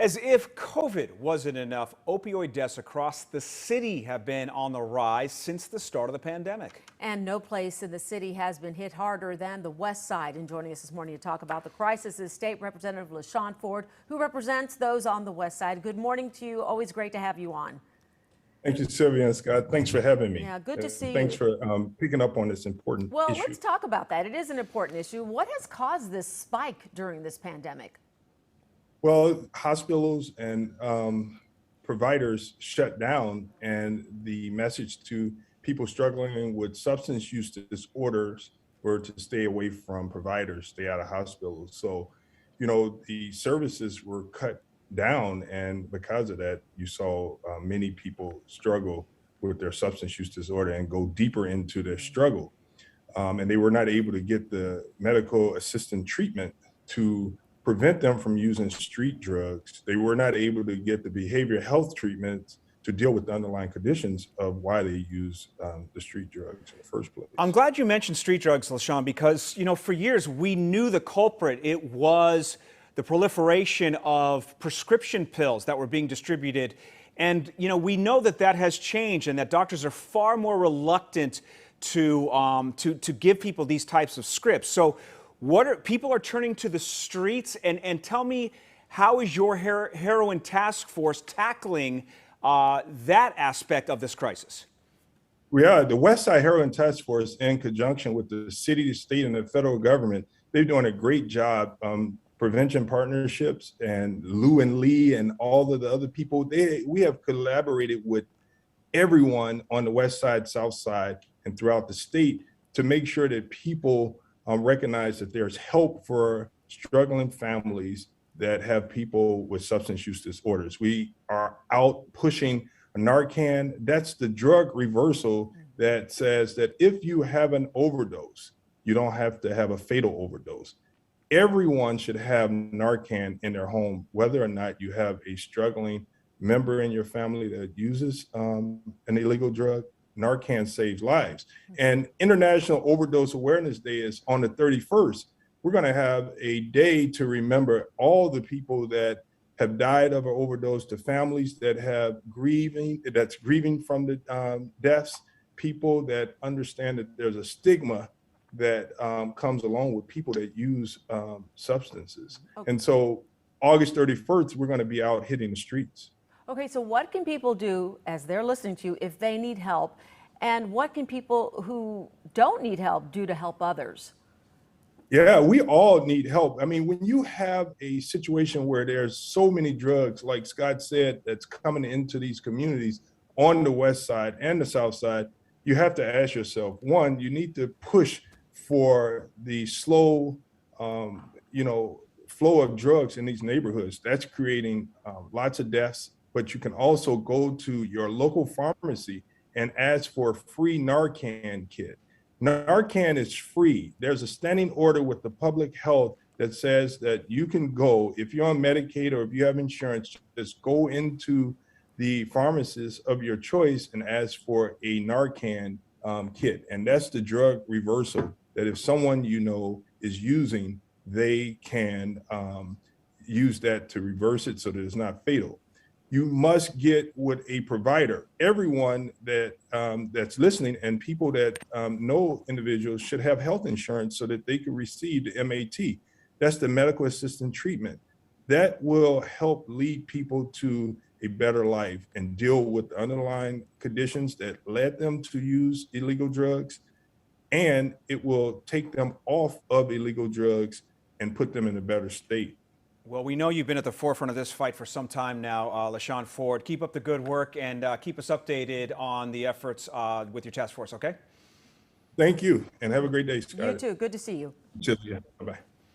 As if COVID wasn't enough, opioid deaths across the city have been on the rise since the start of the pandemic. And no place in the city has been hit harder than the West Side. And joining us this morning to talk about the crisis is State Representative LaShawn Ford, who represents those on the West Side. Good morning to you. Always great to have you on. Thank you, Sylvia and Scott. Thanks for having me. Yeah, good to see Thanks you. for picking up on this important Well, issue. let's talk about that. It is an important issue. What has caused this spike during this pandemic? Well, hospitals and providers shut down, and the message to people struggling with substance use disorders were to stay away from providers, stay out of hospitals. So, the services were cut down, and because of that, you saw many people struggle with their substance use disorder and go deeper into their struggle. And they were not able to get the medical assistant treatment to prevent them from using street drugs. They were not able to get the behavioral health treatments to deal with the underlying conditions of why they use the street drugs in the first place. I'm glad you mentioned street drugs, LaShawn, because, for years we knew the culprit. It was the proliferation of prescription pills that were being distributed. And, we know that that has changed and that doctors are far more reluctant to give people these types of scripts. So people are turning to the streets, and tell me, how is your heroin task force tackling that aspect of this crisis? The West Side Heroin Task Force, in conjunction with the city, the state, and the federal government, they're doing a great job. Prevention partnerships and Lou and Lee and all of the other people, we have collaborated with everyone on the West Side, South Side, and throughout the state to make sure that people recognize that there's help for struggling families that have people with substance use disorders. We are out pushing Narcan. That's the drug reversal that says that if you have an overdose, you don't have to have a fatal overdose. Everyone should have Narcan in their home, whether or not you have a struggling member in your family that uses an illegal drug. Narcan saves lives. And International Overdose Awareness Day is on the 31st. We're going to have a day to remember all the people that have died of an overdose, to families that that's grieving from the deaths, people that understand that there's a stigma that comes along with people that use substances. Okay. And so August 31st, we're going to be out hitting the streets. Okay, so what can people do as they're listening to you if they need help? And what can people who don't need help do to help others? Yeah, we all need help. I mean, when you have a situation where there's so many drugs, like Scott said, that's coming into these communities on the West Side and the South Side, you have to ask yourself, one, you need to push for the slow, flow of drugs in these neighborhoods. That's creating lots of deaths. But you can also go to your local pharmacy and ask for a free Narcan kit. Narcan is free. There's a standing order with the public health that says that you can go, if you're on Medicaid or if you have insurance, just go into the pharmacist of your choice and ask for a Narcan kit. And that's the drug reversal, that if someone is using, they can use that to reverse it so that it's not fatal. You must get with a provider. Everyone that's listening and people that know individuals should have health insurance so that they can receive the MAT. That's the medical assistant treatment. That will help lead people to a better life and deal with the underlying conditions that led them to use illegal drugs. And it will take them off of illegal drugs and put them in a better state. Well, we know you've been at the forefront of this fight for some time now, LaShawn Ford. Keep up the good work and keep us updated on the efforts with your task force, okay? Thank you, and have a great day, Scott. You too. Good to see you. Yeah, bye-bye.